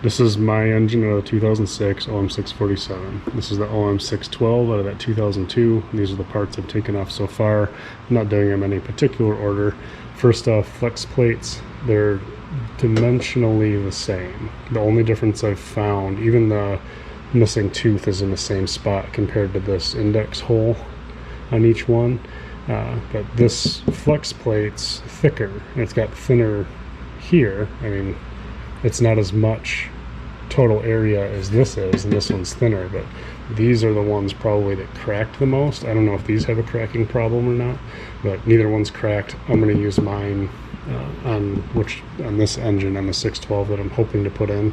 This is my engine out of the 2006 OM647. This is the OM612 out of that 2002. These are the parts I've taken off so far. I'm not doing them in any particular order. First off, flex plates, they're dimensionally the same. The only difference I've found, even the missing tooth is in the same spot compared to this index hole on each one. But this flex plate's thicker, and it's got thinner here. I mean, it's not as much total area as this is, and this one's thinner, but these are the ones probably that cracked the most. I don't know if these have a cracking problem or not, but neither one's cracked. I'm going to use mine on this engine, on the 612 that I'm hoping to put in.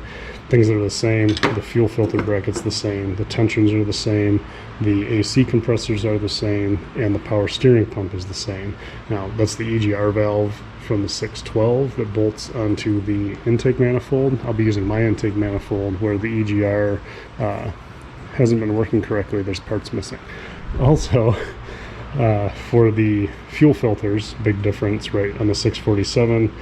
Things that are the same, the fuel filter bracket's the same, the tensions are the same, the AC compressors are the same, and the power steering pump is the same. Now, that's the EGR valve from the 612 that bolts onto the intake manifold. I'll be using my intake manifold where the EGR hasn't been working correctly. There's parts missing. Also, for the fuel filters, big difference, right? On the 647,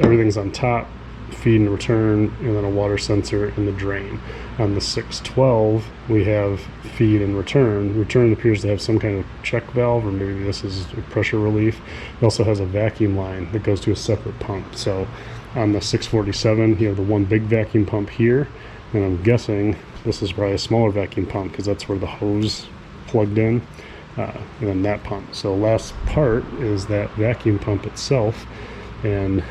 everything's on top, feed and return, and then a water sensor in the drain. On the 612, we have feed and return. Return appears to have some kind of check valve, or maybe this is a pressure relief. It also has a vacuum line that goes to a separate pump. So on the 647, you have the one big vacuum pump here, and I'm guessing this is probably a smaller vacuum pump because that's where the hose plugged in, and then that pump. So last part is that vacuum pump itself, and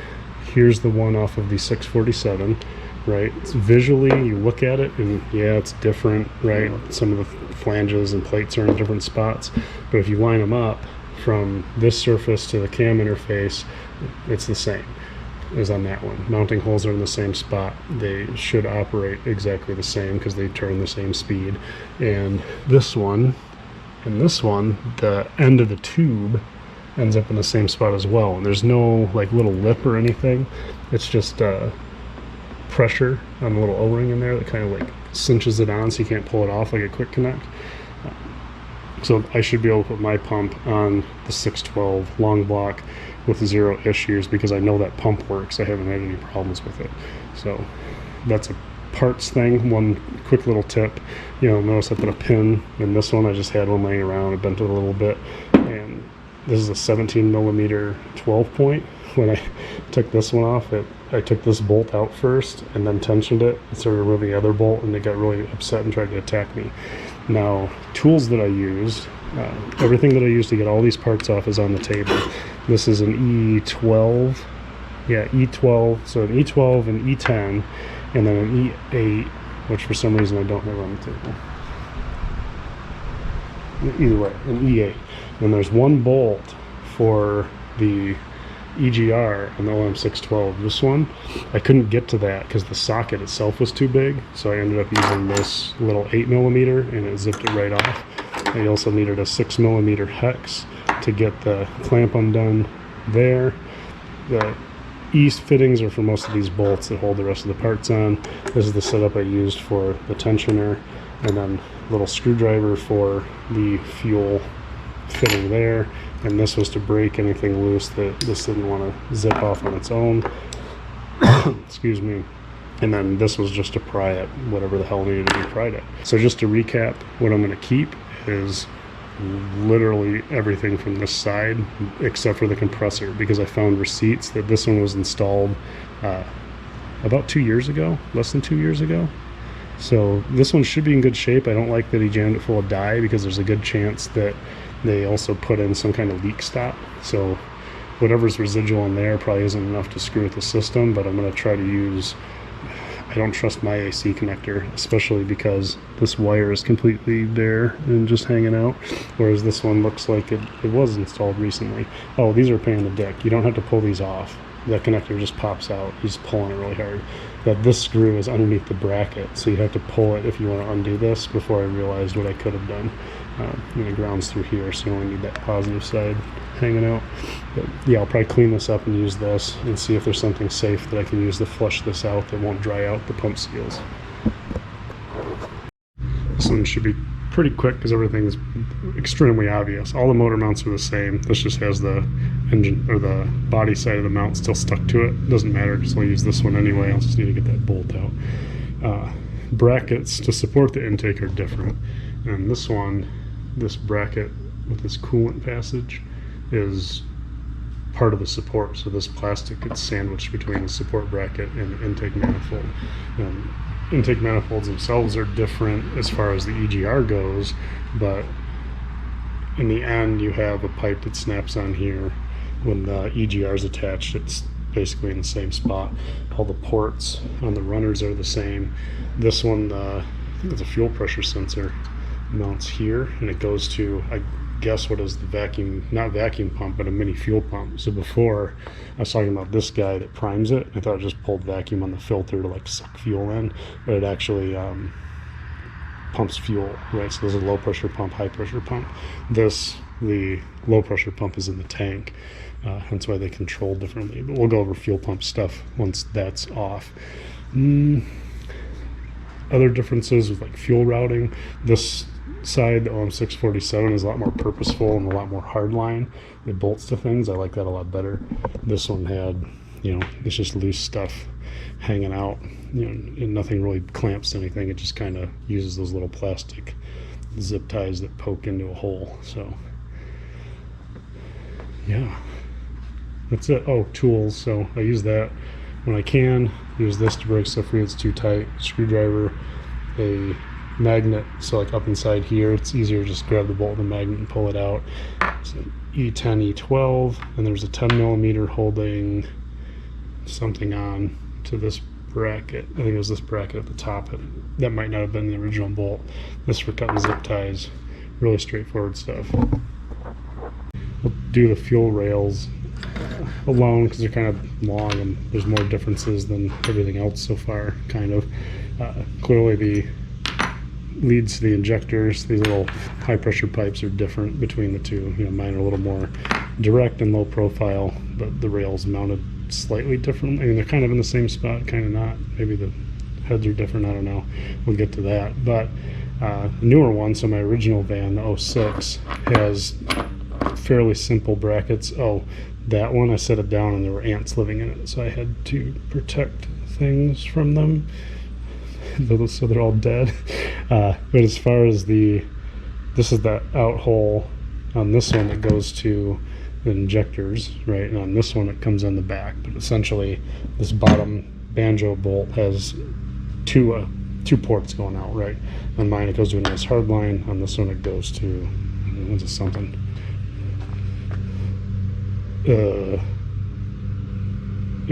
here's the one off of the 647, right? It's visually, you look at it and yeah, it's different, right? Some of the flanges and plates are in different spots, but if you line them up from this surface to the cam interface, it's the same as on that one. Mounting holes are in the same spot. They should operate exactly the same because they turn the same speed. And this one, the end of the tube ends up in the same spot as well, and there's no like little lip or anything. It's just pressure on the little O-ring in there that kind of like cinches it on so you can't pull it off like a quick connect. So I should be able to put my pump on the 612 long block with 0 issues because I know that pump works. I haven't had any problems with it. So that's a parts thing. One quick little tip, notice I put a pin in this one. I just had one laying around. I bent it a little bit, and this is a 17 millimeter 12 point. When I took this one off, I took this bolt out first and then tensioned it and started removing the other bolt, and it got really upset and tried to attack me. Now, tools that I used, everything that I used to get all these parts off is on the table. This is an E12, E12, so an E12, an E10, and then an E8, which for some reason I don't have on the table. Either way, an E8. And there's one bolt for the EGR on the OM612. This one, I couldn't get to that because the socket itself was too big, so I ended up using this little 8 millimeter, and it zipped it right off. I also needed a 6 millimeter hex to get the clamp undone there. The east fittings are for most of these bolts that hold the rest of the parts on. This is the setup I used for the tensioner, and then a little screwdriver for the fuel fitting there, and this was to break anything loose that this didn't want to zip off on its own. Excuse me. And then this was just to pry it, whatever the hell needed to be pried at. So just to recap, what I'm going to keep is literally everything from this side except for the compressor, because I found receipts that this one was installed about 2 years ago, less than 2 years ago. So this one should be in good shape. I don't like that he jammed it full of dye because there's a good chance that they also put in some kind of leak stop. So whatever's residual in there probably isn't enough to screw with the system, but I'm going to try to use, I don't trust my AC connector, especially because this wire is completely bare and just hanging out, whereas this one looks like it was installed recently. Oh, these are a pain in the dick. You don't have to pull these off. That connector just pops out. He's pulling it really hard. That this screw is underneath the bracket, so you have to pull it if you want to undo this. Before I realized what I could have done. And it grounds through here, so you only need that positive side hanging out. But yeah, I'll probably clean this up and use this and see if there's something safe that I can use to flush this out that won't dry out the pump seals. This one should be pretty quick because everything's extremely obvious. All the motor mounts are the same. This just has the engine or the body side of the mount still stuck to it. Doesn't matter because I'll use this one anyway. I'll just need to get that bolt out. brackets to support the intake are different. And this one, this bracket with this coolant passage is part of the support. So this plastic gets sandwiched between the support bracket and the intake manifold. Intake manifolds themselves are different as far as the EGR goes, but in the end you have a pipe that snaps on here. When the EGR is attached, it's basically in the same spot. All the ports on the runners are the same. This one, I think it's a fuel pressure sensor, mounts here, and it goes to, I guess, what is the vacuum, not vacuum pump, but a mini fuel pump. So before I was talking about this guy that primes it, I thought it just pulled vacuum on the filter to like suck fuel in, but it actually pumps fuel, right? So there's a low pressure pump, high pressure pump. The low pressure pump is in the tank, hence why they control differently. But we'll go over fuel pump stuff once that's off. Other differences with like fuel routing. This side, the OM647, is a lot more purposeful and a lot more hardline. It bolts to things. I like that a lot better. This one had, it's just loose stuff hanging out, and nothing really clamps to anything. It just kind of uses those little plastic zip ties that poke into a hole. So yeah, that's it. Oh, tools. So I use that when I can. Use this to break stuff free. It's too tight. Screwdriver, a magnet, so like up inside here, it's easier to just grab the bolt of the magnet and pull it out. It's an E10, E12, and there's a 10 millimeter holding something on to this bracket. I think it was this bracket at the top. That might not have been the original bolt. This for cutting zip ties. Really straightforward stuff. We'll do the fuel rails alone because they're kind of long and there's more differences than everything else so far, kind of. Clearly the leads to the injectors, these little high pressure pipes are different between the two. Mine are a little more direct and low profile, but the rails mounted slightly differently. I mean, they're kind of in the same spot, kind of not. Maybe the heads are different, I don't know. We'll get to that. But the newer one, so my original van, the 06, has fairly simple brackets. Oh, that one, I set it down and there were ants living in it, so I had to protect things from them, so they're all dead. But as far as this is that out hole on this one that goes to the injectors, right? And on this one it comes in the back. But essentially this bottom banjo bolt has two ports going out, right? On mine it goes to a nice hard line. On this one it goes to, what's it, something? It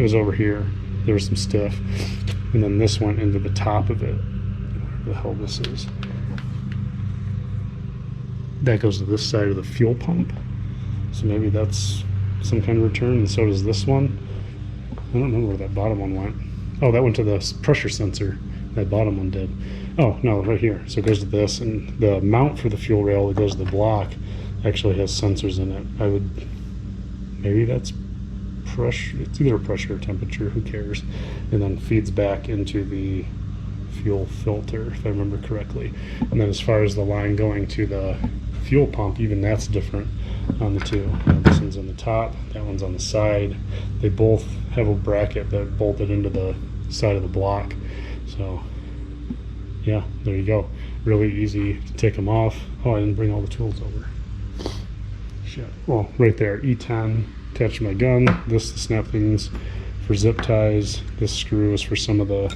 was over here. There was some stiff. And then this went into the top of it. Where the hell this is. That goes to this side of the fuel pump. So maybe that's some kind of return, and so does this one. I don't remember where that bottom one went. Oh, that went to the pressure sensor. That bottom one did. Oh, no, right here. So it goes to this, and the mount for the fuel rail that goes to the block actually has sensors in it. Maybe that's pressure. It's either pressure or temperature, who cares? And then feeds back into the fuel filter, if I remember correctly. And then as far as the line going to the fuel pump, even that's different on the two. This one's on the top, that one's on the side. They both have a bracket that bolted into the side of the block. So yeah, there you go. Really easy to take them off. Oh, I didn't bring all the tools over. Shit. Well, right there, E10 attached to my gun. This, the snap things for zip ties. This screw is for some of the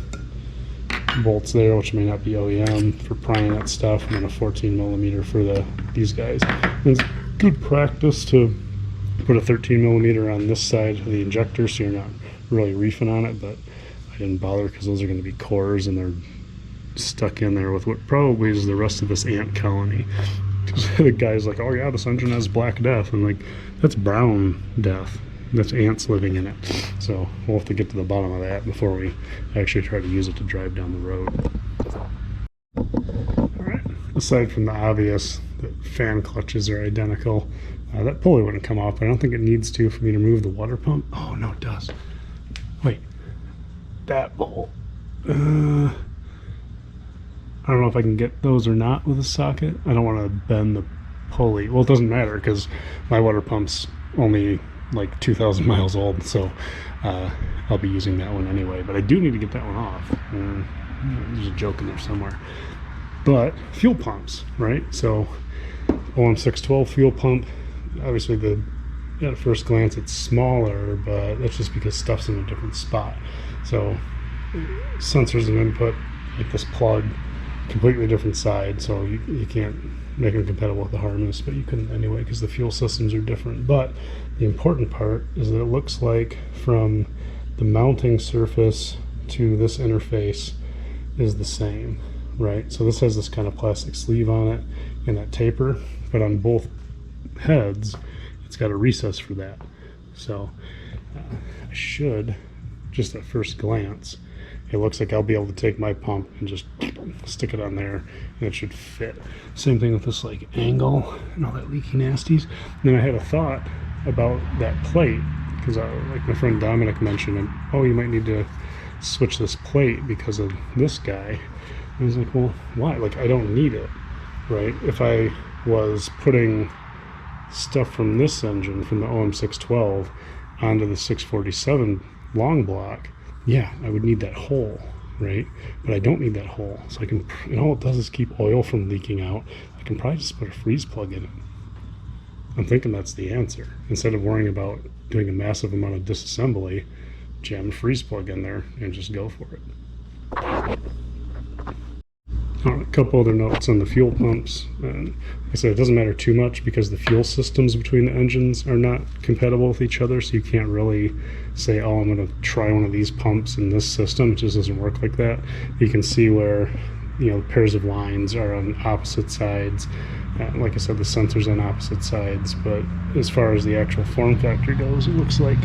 bolts there, which may not be OEM, for prying that stuff, and then a 14 millimeter for these guys. And it's good practice to put a 13 millimeter on this side of the injector so you're not really reefing on it, but I didn't bother because those are going to be cores and they're stuck in there with what probably is the rest of this ant colony. The guy's like, oh yeah, this engine has black death. I'm like, that's brown death. That's ants living in it. So we'll have to get to the bottom of that before we actually try to use it to drive down the road. Alright, aside from the obvious that fan clutches are identical, that pulley wouldn't come off, but I don't think it needs to for me to move the water pump. Oh no, it does. Wait, that bolt. I don't know if I can get those or not with a socket. I don't want to bend the pulley. Well, it doesn't matter because my water pump's only like 2,000 miles old, so I'll be using that one anyway. But I do need to get that one off. There's a joke in there somewhere. But fuel pumps, right? So OM612 fuel pump, obviously at first glance it's smaller, but that's just because stuff's in a different spot. So sensors and input, like this plug, completely different side, so you can't make them compatible with the harness, but you couldn't anyway because the fuel systems are different. But the important part is that it looks like from the mounting surface to this interface is the same, right? So this has this kind of plastic sleeve on it and that taper, but on both heads it's got a recess for that. So I should, just at first glance, it looks like I'll be able to take my pump and just stick it on there and it should fit. Same thing with this like angle and all that leaky nasties. And then I had a thought about that plate, because like my friend Dominic mentioned, oh, you might need to switch this plate because of this guy. And I was like, well, why? Like, I don't need it, right? If I was putting stuff from this engine, from the OM612 onto the 647 long block, yeah, I would need that hole, right? But I don't need that hole, so I can, and all it does is keep oil from leaking out. I can probably just put a freeze plug in it. I'm thinking that's the answer. Instead of worrying about doing a massive amount of disassembly, jam a freeze plug in there and just go for it. A couple other notes on the fuel pumps. Like I said, it doesn't matter too much because the fuel systems between the engines are not compatible with each other, so you can't really say, oh, I'm going to try one of these pumps in this system. It just doesn't work like that. You can see where, you know, pairs of lines are on opposite sides. Like I said, the sensor's on opposite sides, but as far as the actual form factor goes, it looks like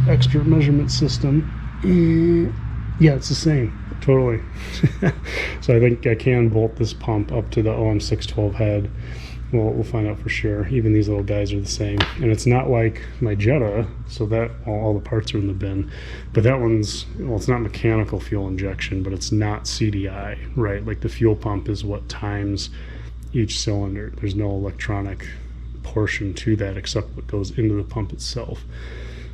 expert measurement system. Yeah, it's the same. Totally. So I think I can bolt this pump up to the OM612 head. We'll find out for sure. Even these little guys are the same. And it's not like my Jetta, so that all the parts are in the bin. But that one's, well, it's not mechanical fuel injection, but it's not CDI, right? Like the fuel pump is what times each cylinder. There's no electronic portion to that except what goes into the pump itself.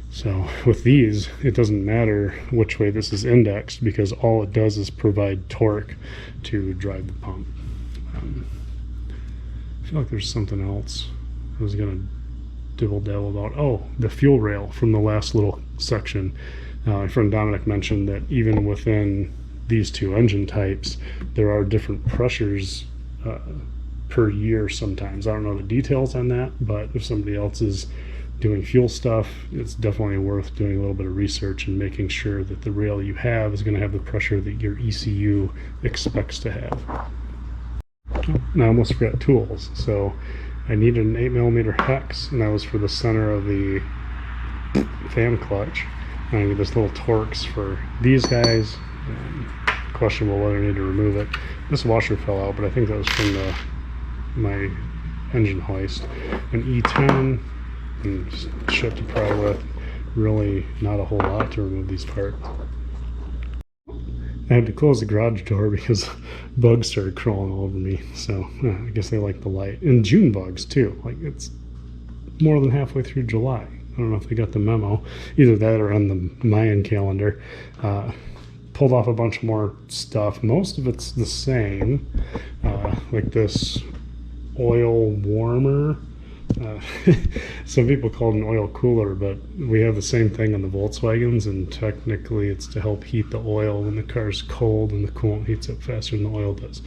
So with these, it doesn't matter which way this is indexed because all it does is provide torque to drive the pump. I feel like there's something else I was going to dibble-dabble about. Oh, the fuel rail from the last little section. My friend Dominic mentioned that even within these two engine types, there are different pressures per year sometimes. I don't know the details on that, but if somebody else is doing fuel stuff, it's definitely worth doing a little bit of research and making sure that the rail you have is going to have the pressure that your ECU expects to have. Now I almost forgot tools, so I needed an 8mm hex, and that was for the center of the fan clutch. And I need this little Torx for these guys. Questionable whether I need to remove it. This washer fell out, but I think that was from my engine hoist. An E10 and just shit to pry with. Really not a whole lot to remove these parts. I had to close the garage door because bugs started crawling all over me. So I guess they like the light. And June bugs too. Like, it's more than halfway through July. I don't know if they got the memo. Either that or on the Mayan calendar. Pulled off a bunch more stuff. Most of it's the same. Like this oil warmer. Some people call it an oil cooler, but we have the same thing on the Volkswagens, and technically it's to help heat the oil when the car's cold and the coolant heats up faster than the oil does.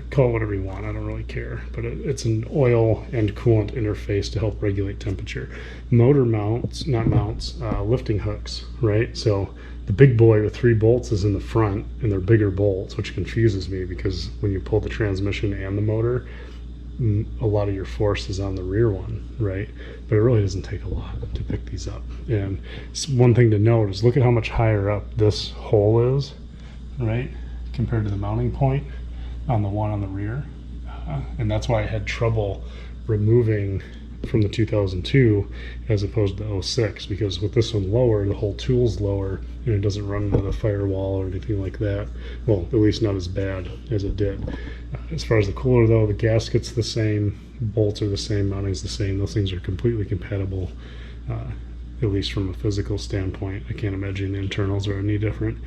Call it whatever you want, I don't really care, but it's an oil and coolant interface to help regulate temperature. Motor mounts, not mounts, lifting hooks, right? So the big boy with 3 bolts is in the front, and they're bigger bolts, which confuses me because when you pull the transmission and the motor, a lot of your force is on the rear one, right? But it really doesn't take a lot to pick these up. And one thing to note is look at how much higher up this hole is, right, compared to the mounting point on the one on the rear. And that's why I had trouble removing from the 2002 as opposed to the 06, because with this one lower, the whole tool's lower and it doesn't run into the firewall or anything like that. Well, at least not as bad as it did. As far as the cooler though, the gasket's the same, bolts are the same, mounting's the same. Those things are completely compatible. at least from a physical standpoint. I can't imagine the internals are any different.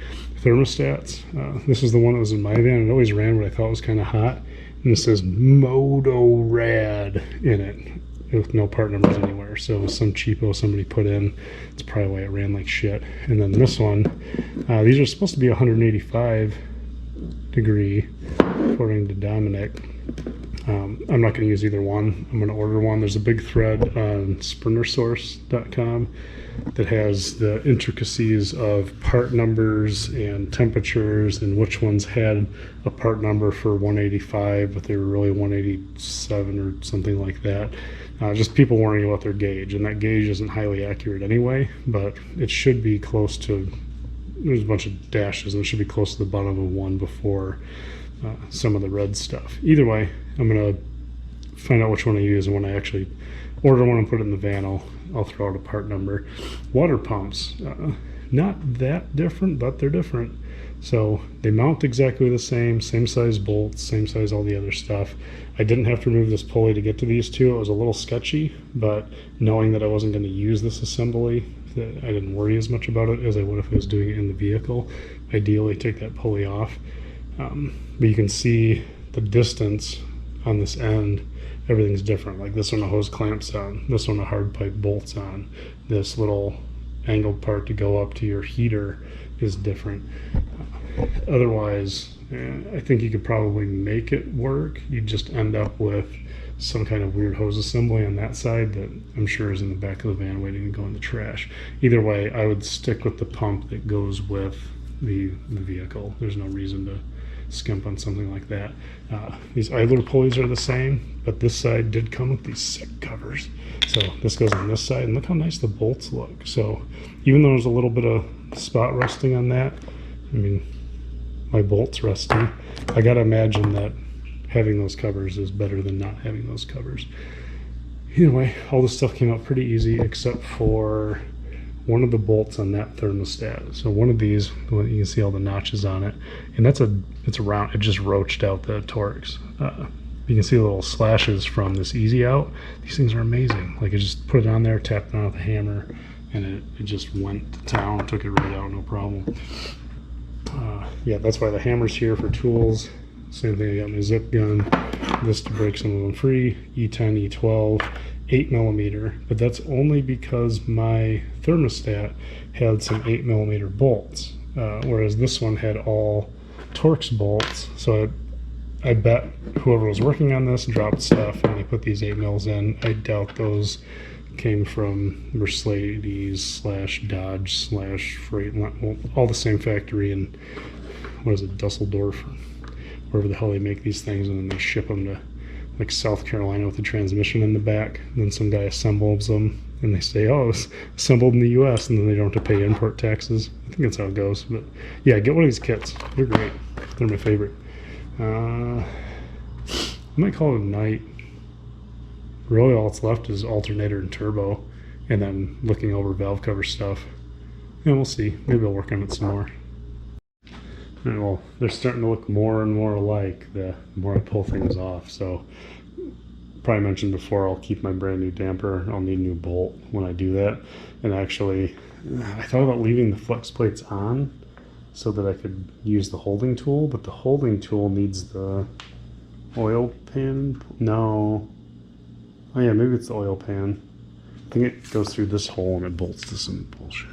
Thermostats. This is the one that was in my van. It always ran what I thought was kind of hot. And this says Moto Rad in it with no part numbers anywhere. So some cheapo somebody put in. It's probably why it ran like shit. And then this one, these are supposed to be 185 degree according to Dominic. I'm not going to use either one. I'm going to order one. There's a big thread on sprintersource.com that has the intricacies of part numbers and temperatures and which ones had a part number for 185 but they were really 187 or something like that. Just people worrying about their gauge, and that gauge isn't highly accurate anyway, but it should be close to, there's a bunch of dashes and it should be close to the bottom of a 1 before some of the red stuff. Either way, I'm going to find out which one I use, and when I actually order one and put it in the van, I'll throw out a part number. Water pumps, not that different, but they're different. So they mount exactly the same size bolts, same size all the other stuff. I didn't have to remove this pulley to get to these two. It was a little sketchy, but knowing that I wasn't going to use this assembly, I didn't worry as much about it as I would if I was doing it in the vehicle. Ideally, take that pulley off. But you can see the distance on this end. Everything's different. Like this one, a hose clamps on. This one, a hard pipe bolts on. This little angled part to go up to your heater is different. Otherwise, I think you could probably make it work. You'd just end up with some kind of weird hose assembly on that side that I'm sure is in the back of the van waiting to go in the trash. Either way, I would stick with the pump that goes with the vehicle. There's no reason to skimp on something like that. These idler pulleys are the same, but this side did come with these sick covers. So this goes on this side, and look how nice the bolts look. So even though there's a little bit of spot rusting on that, I mean, my bolt's rusty. I gotta imagine that having those covers is better than not having those covers. Anyway, all this stuff came out pretty easy except for one of the bolts on that thermostat. So one of these, you can see all the notches on it, and it's a round, it just roached out the Torx. You can see the little slashes from this easy out. These things are amazing. Like I just put it on there, tapped it on with a hammer, and it just went to town, took it right out, no problem. Yeah, that's why the hammer's here for tools. Same thing, I got my zip gun, this to break some of them free, E10, E12, 8mm, but that's only because my thermostat had some 8mm bolts, whereas this one had all Torx bolts. So I bet whoever was working on this dropped stuff and they put these 8mm in. I doubt those came from Mercedes / Dodge / Freight, well, all the same factory in, what is it, Dusseldorf, wherever the hell they make these things, and then they ship them to like South Carolina with the transmission in the back. And then some guy assembles them and they say, oh, it's assembled in the US, and then they don't have to pay import taxes. I think that's how it goes. But yeah, get one of these kits. They're great. They're my favorite. I might call it a night. Really all that's left is alternator and turbo, and then looking over valve cover stuff. Yeah, we'll see. Maybe I'll work on it some more. And well, they're starting to look more and more alike the more I pull things off. So probably mentioned before, I'll keep my brand new damper. I'll need a new bolt when I do that. And actually, I thought about leaving the flex plates on so that I could use the holding tool, but the holding tool needs the oil pan. No. Oh yeah, maybe it's the oil pan. I think it goes through this hole and it bolts to some bullshit.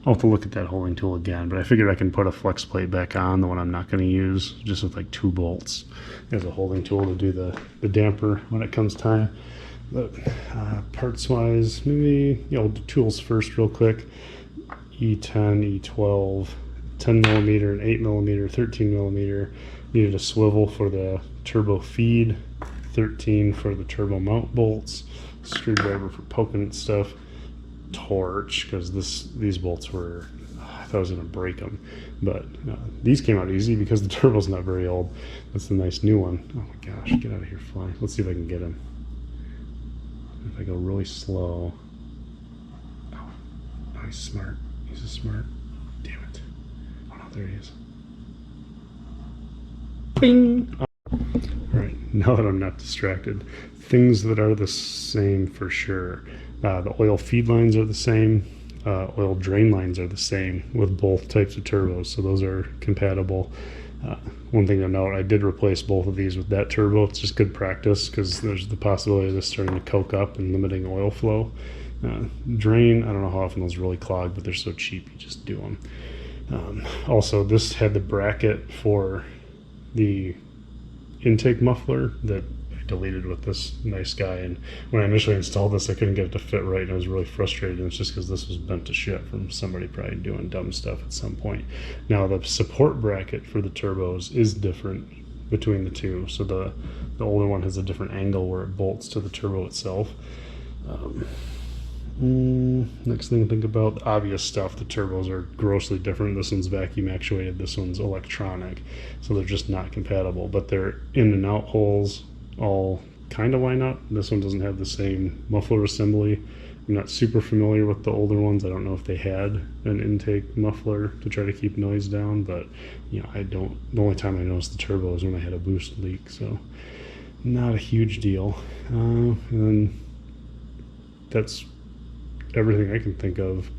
I'll have to look at that holding tool again, but I figured I can put a flex plate back on, the one I'm not going to use, just with like 2 bolts as a holding tool to do the damper when it comes time. But parts wise, maybe, you know, tools first real quick. E10, E12, 10mm and 8mm, 13mm. Needed a swivel for the turbo feed, 13 for the turbo mount bolts, screwdriver for poking at stuff, torch, because these bolts were, I thought I was going to break them, but these came out easy because the turbo's not very old. That's the nice new one. Oh my gosh, get out of here, fly. Let's see if I can get him. If I go really slow. Oh, he's smart. He's a smart. Damn it. Oh no, there he is. Bing! Alright, now that I'm not distracted, things that are the same for sure. The oil feed lines are the same. Oil drain lines are the same with both types of turbos, so those are compatible. One thing to note, I did replace both of these with that turbo. It's just good practice because there's the possibility of this starting to coke up and limiting oil flow. Drain, I don't know how often those really clog, but they're so cheap, you just do them. Also, this had the bracket for the intake muffler that I deleted with this nice guy, and when I initially installed this I couldn't get it to fit right and I was really frustrated, and it's just because this was bent to shit from somebody probably doing dumb stuff at some point. Now the support bracket for the turbos is different between the two, so the older one has a different angle where it bolts to the turbo itself. Next thing to think about, the obvious stuff, the turbos are grossly different. This one's vacuum actuated, this one's electronic, so they're just not compatible, but their in and out holes all kind of line up. This one doesn't have the same muffler assembly. I'm not super familiar with the older ones. I don't know if they had an intake muffler to try to keep noise down, but you know, the only time I noticed the turbo is when I had a boost leak, so not a huge deal. And then that's everything I can think of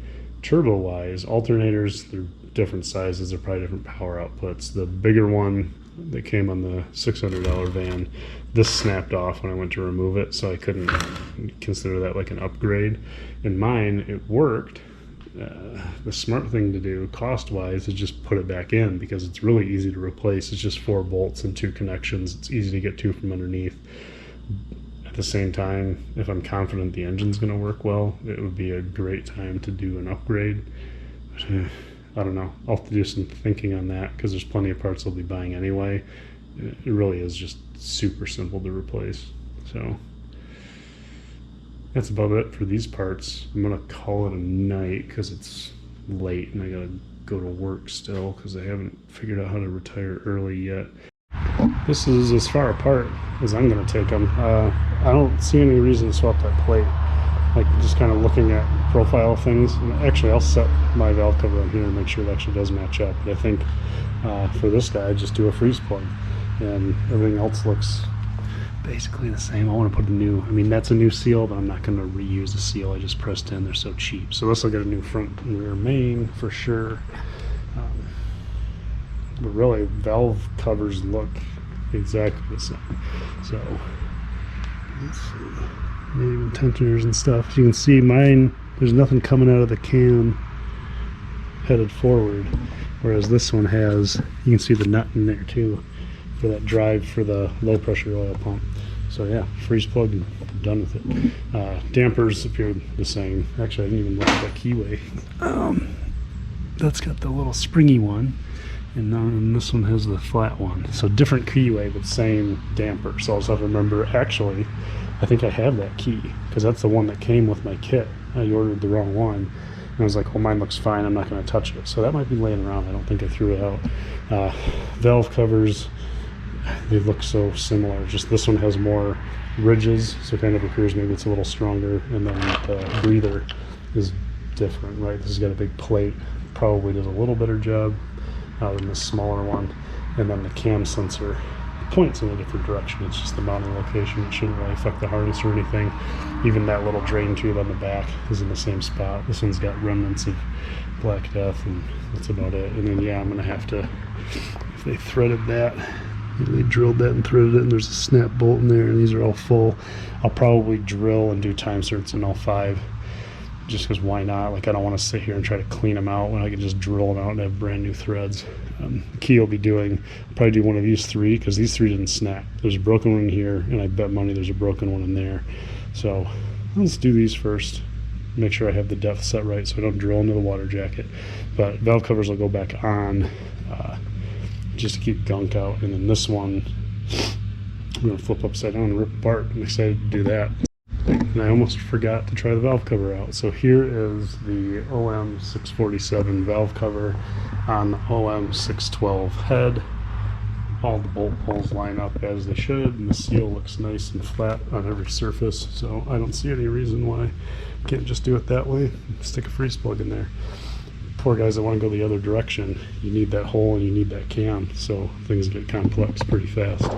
turbo wise. Alternators, they're different sizes, they're probably different power outputs. The bigger one that came on the $600 van, this snapped off when I went to remove it, so I couldn't consider that like an upgrade. In mine, it worked. The smart thing to do cost wise is just put it back in, because it's really easy to replace. It's just 4 bolts and 2 connections. It's easy to get to from underneath. At the same time, if I'm confident the engine's going to work well, it would be a great time to do an upgrade. I don't know. I'll have to do some thinking on that, because there's plenty of parts I'll be buying anyway. It really is just super simple to replace. So that's about it for these parts. I'm going to call it a night because it's late and I got to go to work still, because I haven't figured out how to retire early yet. This is as far apart as I'm going to take them. I don't see any reason to swap that plate. Like, just kind of looking at profile things. And actually, I'll set my valve cover on here and make sure it actually does match up. But I think for this guy, just do a freeze plug, and everything else looks basically the same. I want to put a new, I mean, that's a new seal, but I'm not going to reuse the seal I just pressed in. They're so cheap. So this will get a new front and rear main for sure. But really, valve covers look exactly the same. So let's see, maybe even tensioners and stuff. As you can see, mine, there's nothing coming out of the cam headed forward, whereas this one has, you can see the nut in there too for that drive for the low pressure oil pump. So yeah, freeze plug and done with it. Dampers appear the same. Actually, I didn't even look at that keyway. That's got the little springy one, and this one has the flat one. So different keyway, but same damper. So I'll just have to remember, actually, I think I have that key, because that's the one that came with my kit. I ordered the wrong one, and I was like, well, mine looks fine, I'm not going to touch it. So that might be laying around. I don't think I threw it out. Valve covers, they look so similar. Just this one has more ridges, so it kind of appears maybe it's a little stronger, and then the breather is different, right? This has got a big plate, probably does a little better job than the smaller one. And then the cam sensor points in a different direction. It's just the mounting location. It shouldn't really affect the harness or anything. Even that little drain tube on the back is in the same spot. This one's got remnants of Black Death, and that's about it. And then yeah, I'm gonna have to, if they threaded that, they drilled that and threaded it, and there's a snap bolt in there, and these are all full. I'll probably drill and do time certs in all 5, just because why not? Like, I don't want to sit here and try to clean them out when I can just drill them out and have brand new threads. The key I'll be doing, I'll probably do one of these 3, because these 3 didn't snap. There's a broken one in here, and I bet money there's a broken one in there. So let's do these first. Make sure I have the depth set right so I don't drill into the water jacket. But valve covers will go back on just to keep gunk out. And then this one, I'm going to flip upside down and rip apart. I'm excited to do that. And I almost forgot to try the valve cover out. So here is the OM647 valve cover on the OM612 head. All the bolt holes line up as they should, and the seal looks nice and flat on every surface, so I don't see any reason why I can't just do it that way. Stick a freeze plug in there. Poor guys that want to go the other direction, you need that hole and you need that cam, so things get complex pretty fast.